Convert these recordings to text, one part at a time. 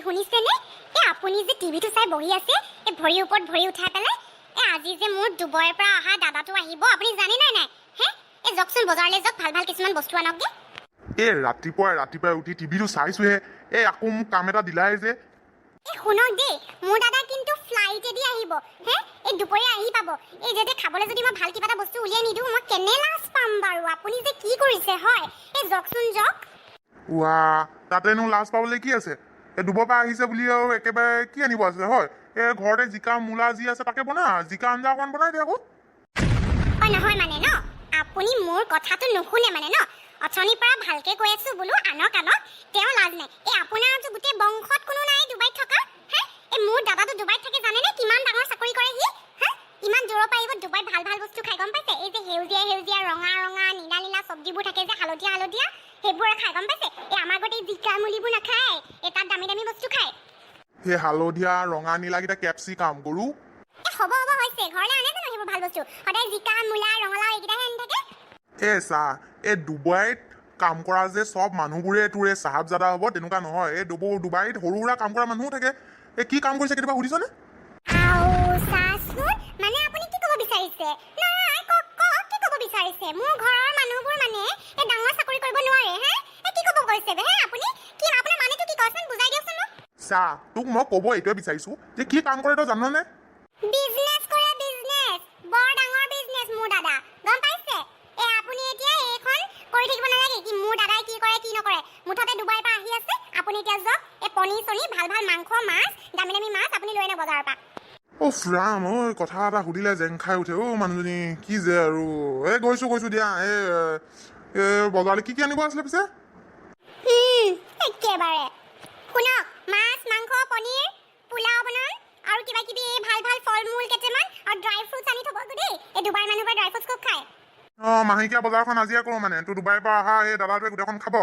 শুনিছেনে? আপুনি যে টিভিটো চাই বহি আছে, ভৰিৰ ওপৰত ভৰি উঠাই পেলাই, আজি যে মোৰ ডুবৈৰ পৰা অহা দাদাটো আহিব, আপুনি জানে নাই নাই? যাওকচোন বজাৰলৈ যাওক, ভাল ভাল কিছুমান বস্তু আনকগে। ৰাতিপুৱাই উঠি টিভিটো চাইছোহে, আকৌ মোক কাম এটা দিলাই যে। শুনক দেই, মোৰ দাদা কিন্তু ফ্লাইটেদি আহিব। দুপৰীয়া আহি পাব। যদি খাবলৈ যদি মই ভাল কিবা এটা বস্তু উলিয়াই নিদিওঁ, মই কেনে লাজ পাম বাৰু? আপুনি যে কি কৰিছে হয়? যাওকচোন যাওক। তাতেনো লাজ পাবলৈ কি আছে? ডুবৰ পৰা আহিছে বুলি আৰু একেবাৰে কি আনিব আছে হয়? ঘৰতে জিকা মূলা যি আছে তাকে বনা, জিকা আঞ্জা অকণ বনাই দিয়া আকৌ। নহয় মানে ন, আপুনি মোৰ কথাটো নুশুনে মানে ন? অথনিৰ পৰা ভালকে কৈ আছো বোলো, আনক তেওঁ লাজ নাই। আপোনাৰতো গোটেই বংশত কোনো নাই ডুবাইত থকা। মোৰ দাদাটো ডুবাইত থাকে, জানেনে কিমান ডাঙৰ চাকৰি কৰে সি? ইমান দূৰৰ পৰা আহিব, ডুবাইত ভাল ভাল বস্তু খাই, গম পাইছে? এই যে সেউজীয়া ৰঙা নীলা চব্জিবোৰ থাকে যে, হালধীয়া সেইবোৰে খাই, গম পাইছে? আমাৰ ঘৰতে জিকা মুলিবোৰ নাখায়, তাত দামী বস্তু খায়। সেই হালধীয়া ৰঙা নীলাকেইটা কেপচিকাম গৰু। হ'ব হৈছে, ঘৰলৈ আনে জানো সেইবোৰ ভাল বস্তু? সদায় জিকা মূলা ৰঙালাও এইকেইটাহে আনি থাকে। ডুবাইত কাম কৰা যে চব মানুহবোৰে তোৰ চাহাবজাদা হ'ব তেনেকুৱা নহয়। ডুবাইত সৰু সুৰা কাম কৰা মানুহো থাকে। কি কাম কৰিছে কেতিয়াবা সুধিছনে? মানে আপুনি কি ক'ব বিচাৰিছে? নহয় কওক কি ক'ব বিচাৰিছে? মোৰ ঘৰৰ মানুহবোৰ মানে ডাঙৰ চাকৰি কৰিব নোৱাৰে। কি ক'ব কৈছে আপুনি? কি আপোনাৰ মানেটো কি কওকচোন, বুজাই দিয়কচোন মোক। তোক মই ক'ব এইটোৱে বিচাৰিছো যে কি কাম কৰে তই জাননে? বিজনেছ কৰে, বিজনেছ। বৰ ডাঙৰ বিজনেছ মোৰ দাদা, গম পাইছে? আপুনি এতিয়া এইখন কৰি থাকিব নালাগে কি মোৰ দাদাই কি কৰে কি নকৰে। মুঠতে ডুবাইৰ পৰা আহি আছে, আপুনি এতিয়া যাওক, পনীৰ চনীৰ ভাল মাংস মাছ, দামী মাছ আপুনি লৈ আনে বজাৰৰ পৰা। ৰাম কথা এটা সুধিলে জেং খাই উঠে মানুহজনী। কি যে আৰু গৈছো দিয়া। বজাৰলৈ কি আনিব আছিলে পিছে? একেবাৰে শুনক, মাছ মাংস পনীৰ পোলাও বনাম আৰু কিবা কিবি ভাল ফল মূল কেইটামান আৰু ড্ৰাই ফ্ৰুটছ আনি থব দেই। ডুবাইৰ মানুহবোৰে ড্ৰাই ফ্ৰুটছ খুব খায়। মাহেকীয়া বজাৰখন আজিয়ে কৰো মানে, তোৰ ডুবাইৰ পৰা অহা দাদাটোৱে গোটেইখন খাব।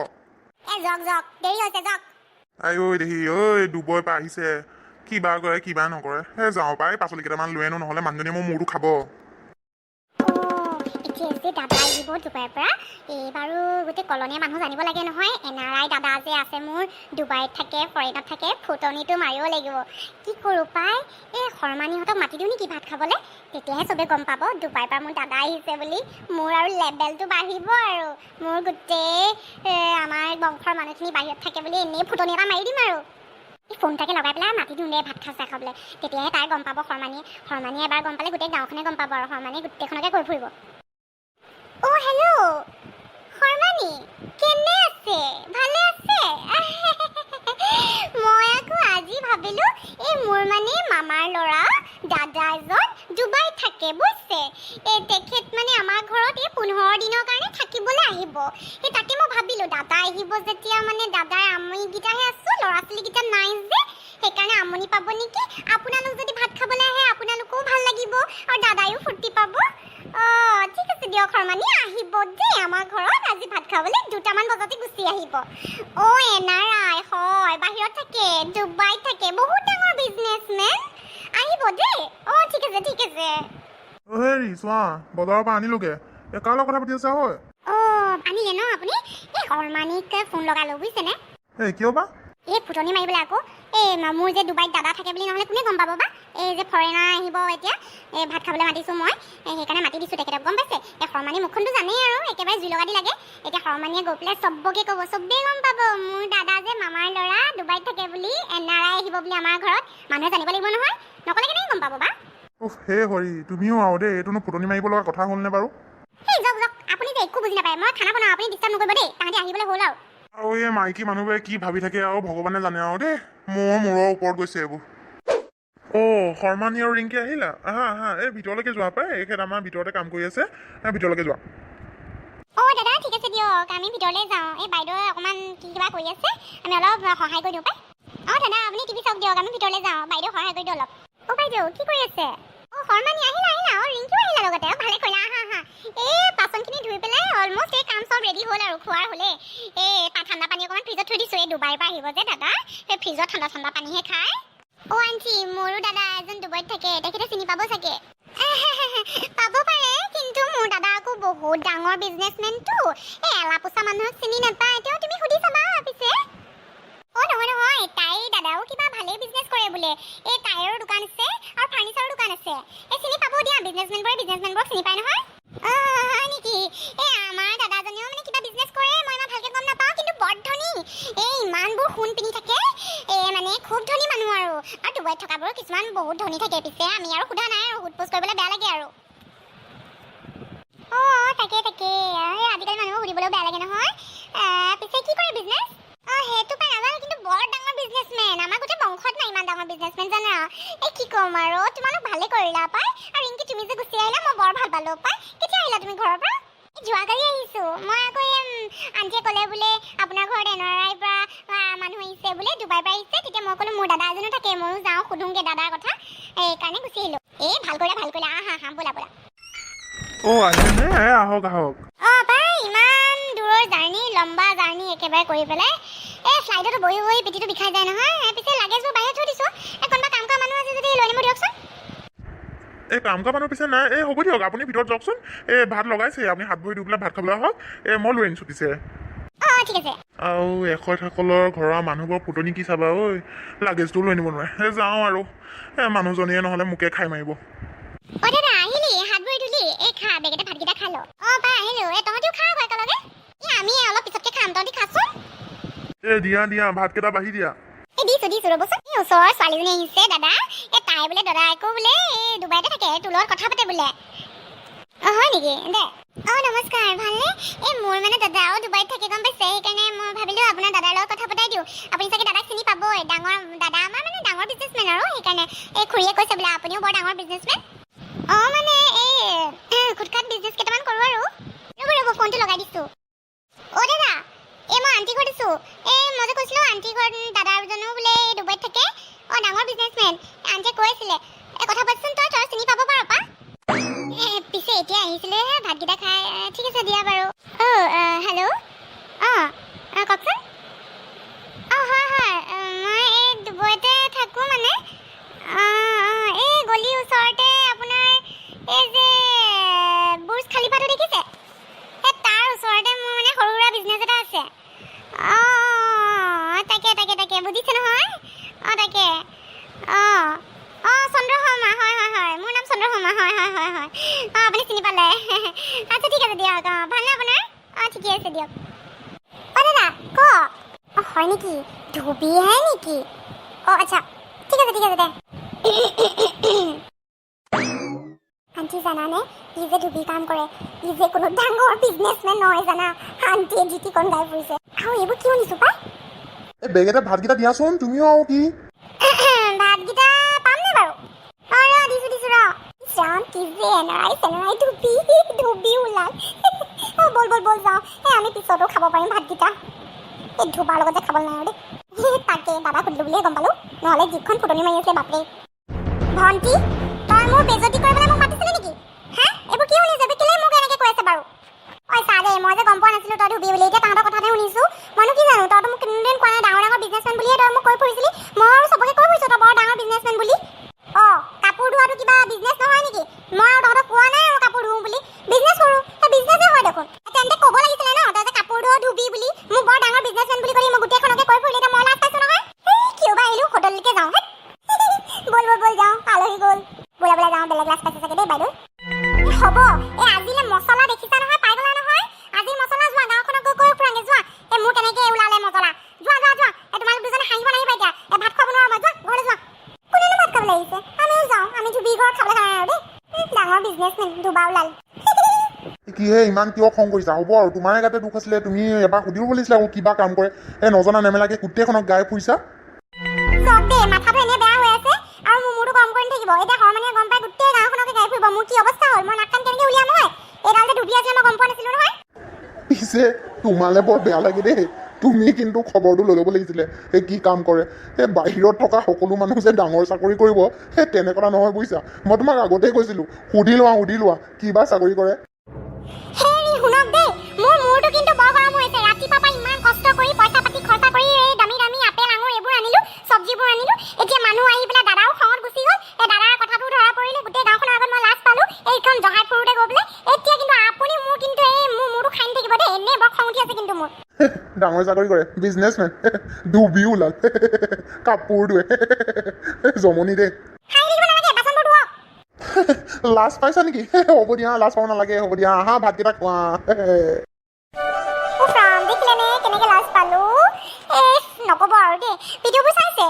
যাওক দেৰি হৈছে, যাওক। দেহি ডুবাইৰ পৰা আহিছে, কিবা কৰে কিবা নকৰে। যাওঁ পাই পাচলি কেইটামান লৈ আনো, নহ'লে মানুহজনীয়ে মোৰ মূৰটো খাব। দাদা আহিব ডুবাইৰ পৰা, বাৰু গোটেই কলনীয়া মানুহ জানিব লাগে নহয়, NRI দাদা যে আছে মোৰ, ডুবাইত থাকে, ফৰেইনত থাকে। ফুটনিটো মাৰিব লাগিব। কি কৰোঁ পাই, শৰ্মানীহঁতক মাতি দিওঁ নেকি ভাত খাবলৈ? তেতিয়াহে চবে গম পাব ডুবাইৰ পৰা মোৰ দাদা আহিছে বুলি। মোৰ আৰু লেবেলটো বাঢ়িব আৰু মোৰ গোটেই আমাৰ বংশৰ মানুহখিনি বাহিৰত থাকে বুলি এনেই ফুটনি এটা মাৰি দিম আৰু। ফোনটাকে লগাই পেলাই মাতি দিওঁ দে ভাত খাই খাবলৈ, তেতিয়াহে তাই গম পাব। শৰ্মানীয়ে এবাৰ গম পালে গোটেই গাঁওখনে গম পাব, আৰু শৰ্মানীয়ে গোটেইখনকে কৈ ফুৰিব। হেল্ল' শৰ্মানী, কেনে আছে? ভালে আছে? মই আকৌ আজি ভাবিলো মোৰ মানে মামাৰ ল'ৰা দাদা এজন ডুবাইত থাকে বুজিছে। তেখেত মানে আমাৰ ঘৰত 15 দিনৰ কাৰণে থাকিবলৈ আহিব। তাকে মই ভাবিলো দাদা আহিব যেতিয়া মানে দাদাৰ আমিকেইটাহে আছো, ল'ৰা ছোৱালীকেইটা নাই যে, সেইকাৰণে আমনি পাব নেকি। আপোনালোক যদি ভাত খাবলৈ আহে আপোনালোকও ভাল লাগিব আৰু দাদায়ো ফূৰ্তি পাব। ঠিক আছে দিয়ক শৰ্মানী, আহিব দেই আমাৰ ঘৰত আজি ভাত খাবলৈ। 2টামান বজাতে গুচি আহিব। NRI হয়, বাহিৰত থাকে, ডুবাইত থাকে, বহুত ডাঙৰ বিজনেছমেন। আহিব দেই। ঠিক আছে। হেৰি চোৱা, বজাৰৰ পৰা আনিলোগে। কাৰ লগত কথা পাতি আছা হয়? আনিলে ন আপুনি? শৰ্মানীক ফোন লগালো বুজিছেনে? কিয় বা? ফুটনি মাৰিবলৈ আকৌ। মোৰ যে ডুবাইত দাদা থাকে বুলি, নহ'লে কোনে গম পাব বা? যে ফৰেনাৰ আহিব এতিয়া, ভাত খাবলৈ মাতিছোঁ মই, সেইকাৰণে মাতি দিছোঁ তেখেতক, গম পাইছে? শৰ্মানী মুখখনতো জানেই আৰু, একেবাৰে জুই লগা দি লাগে। এতিয়া শৰ্মানীয়ে গৈ পেলাই চবকে ক'ব, চবেই গম পাব মোৰ দাদা যে মামাৰ ল'ৰা ডুবাইত থাকে বুলি, NRI আহিব বুলি আমাৰ ঘৰত। মানুহে জানিব লাগিব নহয়, নক'লে কেনেকৈ গম পাব বা? হৰি, তুমিও আৰু দেই, এইটোনো ফুটনি মাৰিব লগা কথা হ'লনে বাৰু? যাওক, আপুনি যে একো বুজি নাপায়। মই খানা বনাওঁ, আপুনি ডিষ্টাৰ্ব নকৰিব দেই। তাহাঁতি আহিবলৈ হ'ল আৰু। মাইকী মানুহবোৰে কি ভাবি থাকে আৰু ভগৱানে জানে আৰু দেই। মূৰৰ ওপৰত গৈছে এইবোৰ। শৰ্মানী আৰু ৰিংকি আহিলা? আহা ভিতৰলৈকে যোৱা পাই, এখেত আমাৰ ভিতৰতে কাম কৰি আছে। ভিতৰলৈকে যোৱা। দাদা ঠিক আছে দিয়ক, আমি ভিতৰলৈ যাওঁ। বাইদেউ অকণমান কিবা কৰি আছে, আমি অলপ সহায় কৰি দিওঁ পাই। দাদা আপুনি টিভি চাওক দিয়ক, আমি ভিতৰলৈ যাওঁ, বাইদেউ সহায় কৰি দিওঁ অলপ। বাইদেউ কি কৰি আছে? শৰ্মানী আহিলা, ৰিংকিও আহিলা লগতে। ভালে কৰিলা, আহা। বাচনখিনি ধুই পেলাই অলমষ্ট কাম চব ৰেডি হ'ল আৰু, খোৱাৰ হ'লে। ঠাণ্ডা পানী অকণমান ফ্ৰিজত থৈ দিছোঁ। ডুবাইৰ পৰা আহিব যে দাদা, ফ্ৰিজত ঠাণ্ডা পানীহে খায়। আণ্টি, মোৰো দাদা এজন ডুবাইত থাকে, তেখেতে চিনি পাব চাগে। পাব পাৰে, কিন্তু মোৰ দাদা আকৌ বহুত ডাঙৰ বিজনেছমেনটো। এলা পোচা মানুহক চিনি নাপায়। তুমি সুধি চাবা পিছে। নহয়, তাইৰ দাদাও কিবা বোলে এই টায়াৰৰ দোকান আছে আৰু ফাৰ্নিচাৰৰ দোকান আছে এই চিনি পাব দিয়া বিজনেছমেনবোৰক চিনি পায় নহয় হয় নেকি এই আমাৰ দাদাজনেও মানে কিবা বিজনেছ কৰে মই ইমান ভালকৈ গম নাপাওঁ কিন্তু বৰ ধনী এই ইমানবোৰ সোণ পিন্ধি থাকে মানে খুব ধনী মানুহ আৰু ডুবাইত থকাবোৰ কিছুমান বহুত ধনী থাকে পিছে আমি আৰু সোধা নাই আৰু সোধপোছ কৰিবলৈ বেয়া লাগে আৰু তাকে আজিকালি মানুহক সুধিবলৈও বেয়া লাগে নহয় পিছে কি কৰে বিজনেছ সেইটো পাই নাজানো কিন্তু বৰ ডাঙৰ বিজনেছমেন আমাৰ গোটেই বংশত নাই ইমান ডাঙৰ বিজনেছমেন জানা এই কি ক'ম আৰু তোমালোক ভালে কৰিলা পাই আৰু ৰিংকি তুমি যে গুচি আহিলা মই বৰ ভাল পালোঁ পাই কেতিয়া আহিলা তুমি ঘৰৰ পৰা যোৱাকালি আহিছোঁ মই আকৌ আণ্টিয়ে ক'লে বোলে আপোনাৰ ঘৰত NRI পৰা মানুহ আহিছে বোলে ডুবাইৰ পৰা আহিছে তেতিয়া মই ক'লো মোৰ দাদা এজনো থাকে ময়ো যাওঁ সুধোংগে দাদাৰ কথা সেইকাৰণে গুচি আহিলোঁ ভাল কৰিলা আহা ব'লা আহিলে আহক পাই ইমান দূৰৰ জাৰ্ণি লম্বা জাৰ্ণি একেবাৰে কৰি পেলাই ফ্লাইটতো বহি পিঠিটো বিষাই যায় নহয় পিছে লাগেজবোৰ বাহিৰত থৈ দিছোঁ কোনোবা কাম কৰা মানুহ আছে যদি লৈ নিব দিয়কচোন কাম কৰা মানুহ পিছে নাই হ'ব দিয়ক আপুনি ভিতৰত যাওকচোন ভাত লগাইছে আপুনি হাত ভৰি ধুই পেলাই ভাত খাবলৈ আহক মই লৈ আনিছোঁ পিছে ঠিক আছে আৰু এখেতসকলৰ ঘৰৰ মানুহবোৰৰ ফুটনি কি চাবা ঐ লাগেজটো লৈ নিব নোৱাৰে যাওঁ আৰু মানুহজনীয়ে নহ'লে মোকে খাই মাৰিব দাদা আহিলি হাত ভৰি ধুলি খা বেগেতে ভাতকেইটা খাই ল পাই আহিলোঁ তহঁতিও খা আকৌ একেলগে আমি অলপ পিছতকে খাম তহঁতি খাচোন দিয়া ভাতকেইটা বাঢ়ি দিয়া দিছোঁ ৰ'বচোন ওচৰৰ ছোৱালীজনী আহিছে দাদা তাই বোলে দাদাইকো বোলে ডুবাইতে থাকে তোৰ লগত কথা পাতে বোলে হয় নেকি দে নমস্কাৰ ভালনে মোৰ মানে দাদাও ডুবাইত থাকে গম পাইছে সেইকাৰণে মই ভাবিলোঁ আপোনাৰ দাদাৰ লগত কথা পতাই দিওঁ আপুনি চাগে দাদাক চিনি পাবই ডাঙৰ দাদা আমাৰ মানে ডাঙৰ বিজনেছমেন আৰু সেইকাৰণে খুৰীয়ে কৈছে বোলে আপুনিও বৰ ডাঙৰ বিজনেছমেন মানে খুটখাট বিজনেছ কেইটামান কৰোঁ আৰু ৰ'ব ফোনটো লগাই দিছোঁ দাদা মই আণ্টি ঘৰত দিছোঁ মই যে কৈছিলোঁ আণ্টি ঘৰত দাদাজনো বোলে ডুবাইত থাকে ডাঙৰ বিজনেছমেন আণ্টিয়ে কৈ আছিলে কথা পাতচোন তই চিনি পাব পাৰ পা পিছে এতিয়া আহিছিলে ভাতকেইটা খাই ঠিক আছে দিয়া বাৰু হেল্ল' কওকচোন হয় মই ডুবাইতে থাকোঁ মানে গলিৰ ওচৰতে আপোনাৰ যে বুৰ্জ খালিফাটো দেখিছে তাৰ ওচৰতে মোৰ মানে সৰু সুৰা বিজনেছ এটা আছে তাকে বুজিছে নহয় তাকে চন্দ্ৰ শৰ্মা হয় মোৰ নাম চন্দ্ৰ শৰ্মা হয় আপুনি চিনি পালে আচ্ছা ঠিক আছে দিয়ক ভালনে আপোনাৰ ঠিকে আছে দিয়ক দাদা হয় নেকি ধুবিহে নেকি আচ্ছা ঠিক আছে দে আণ্টি জানানে ই যে ধুবি কাম কৰে ই যে কোনো ডাঙৰ বিজনেছমেন নহয় জানা আণ্টিয়ে গীতিকণ গাই ফুৰিছে আৰু এইবোৰ কিয় নিছোঁ পাই বেগেতে ভাতকেইটা দিয়াচোন তুমিও আৰু কি ভাতকেইটা পামনে বাৰু দিছোঁ ৰাম কি যে NRI ধুবি ওলাল বল যাওঁ আমি পিছতো খাব পাৰিম ভাতকেইটা ধুবাৰ লগতে খাবলৈ নাই আৰু দেই তাকে দাদা সুধিলোঁ বুলিহে গম পালোঁ নহ'লে যিখন ফুটনি মাৰি আছে বাপৰে ভণ্টি তই মোৰ বেজতি কৰিবলৈ মোক মাতিছিলি নেকি এইবোৰ কি শুনিছে কেলে মোক এনেকৈ কৈ আছে বাৰু চাহ দে মই যে গম পোৱা নাছিলোঁ তই ধুবি বুলি এতিয়া তাহাঁতৰ কথাতে শুনিছোঁ মইনো কি জানো তইতো মোক কোনোদিন কোৱা নাই ডাঙৰ বিজনেছমেন বুলিয়ে তই মোক কৈ ফুৰিছিলি মই আৰু চবকে কৈ ফুৰিছোঁ তই বৰ ডাঙৰ বিজনেছমেন বুলি কাপোৰ ধোৱাটো কিবা বিজনেছ নহয় নেকি মই আৰু তহঁতক কোৱা নাই আৰু কাপোৰ ধোওঁ বুলি বিজনেছ কৰোঁ বিজনেছে হয় দেখোন তেন্তে ক'ব লাগিছিলে ন তই যে কাপোৰ ধুবি বুলি মোক বৰ ডাঙৰ বিজনেছমেন বুলি ক'লি মই গোটেইখনকে কৈ ফুৰিলি এতিয়া মই লাজ পাইছোঁ নহয় কিয় বা আহিলোঁ হোটেললৈকে যাওঁ বল যাওঁ আলহী গ'ল বোলে যাওঁ বেলেগ লাজ পাইছে চাগে দেই বাইদেউ হ'ব আজিলে মছলা দেখিছা নহয় পাই গ'লা নহয় আজি মছলা যোৱা গাঁওখনক গৈ ফুৰাঙে যোৱা মোৰ কেনেকৈ ওলালে মছলা যোৱা তোমালোক দুজনে হাঁহিব নাহিবা এতিয়া ভাত খাব নোৱাৰা যোৱা ঘৰলৈ যোৱা কোনেনো ভাত খাবলৈ আহিছে আমিও যাওঁ আমি ধুবি ঘৰত খাবলৈ কাৰণে আৰু দেই ডাঙৰ বিজনেছমেন ডুবা ওলাল কি ইমান কিয় খং কৰিছা হ'ব আৰু তোমাৰ গাতে দুখ আছিলে তুমি এবাৰ সুধিব বুলিছিলা আকৌ কিবা কাম কৰে নজনা নেমেলাকে গোটেইখনক গাই ফুৰিছা মাথাটো এনে বেয়া হৈ আছে আৰু মোৰ মূৰটো গৰম কৰি থাকিব এতিয়া সৰমানিয়ে গম পাই গোটেই গাঁওখনকে গাই ফুৰিব মোৰ কি অৱস্থা হ'ল মই নাক কান কেনেকৈ উলিয়াম মই এইডাল যে ডুবি আছিলে মই গম পোৱা নাছিলোঁ নহয় পিছে তোমালে বৰ বেয়া লাগে দেই তুমি কিন্তু খবৰটো লৈ ল'ব লাগিছিলে কি কাম কৰে বাহিৰত থকা সকলো মানুহ যে ডাঙৰ চাকৰি কৰিব তেনেকুৱা নহয় বুজিছা মই তোমাক আগতেই কৈছিলোঁ সুধি লোৱা কিবা চাকৰি কৰে শুনক দেই মোৰ মূৰটো কিন্তু বৰ গৰম হৈছে ৰাতিপুৱা পৰা ইমান কষ্ট কৰি পইচা পাতি খৰচা কৰি দামী আপেল আঙুৰ এইবোৰ আনিলোঁ চব্জিবোৰ আনিলোঁ এতিয়া মানুহ আহি পেলাই দাদাও খঙত গুচি গ'ল দাদাৰ কথাটো ধৰা পৰিলে গোটেই গাঁওখনৰ আগত মই লাজ পালোঁ এইখন জহাই ফুৰোঁতে গৈ পেলাই এতিয়া কিন্তু আপুনি মোৰ কিন্তু মোৰ মূৰটো খাই থাকিব দেই এনেই বৰ খং উঠি আছে কিন্তু মোৰ ডাঙৰ চাকৰি কৰে বিজনেছমেন ডুবি ওলাল কাপোৰ ধুৱে জমনি দেই খাই থাকিব নালাগে বাচনবোৰ ধুৱক লাজ পাইছা নেকি হ'ব দিয়া লাজ পাব নালাগে হ'ব দিয়া আহা ভাতকেইটা খোৱা উফ ৰাম দেখিলেনে কেনেকৈ লাজ পালোঁ নক'ব আৰু দেই ভিডিঅ'বোৰ চাইছে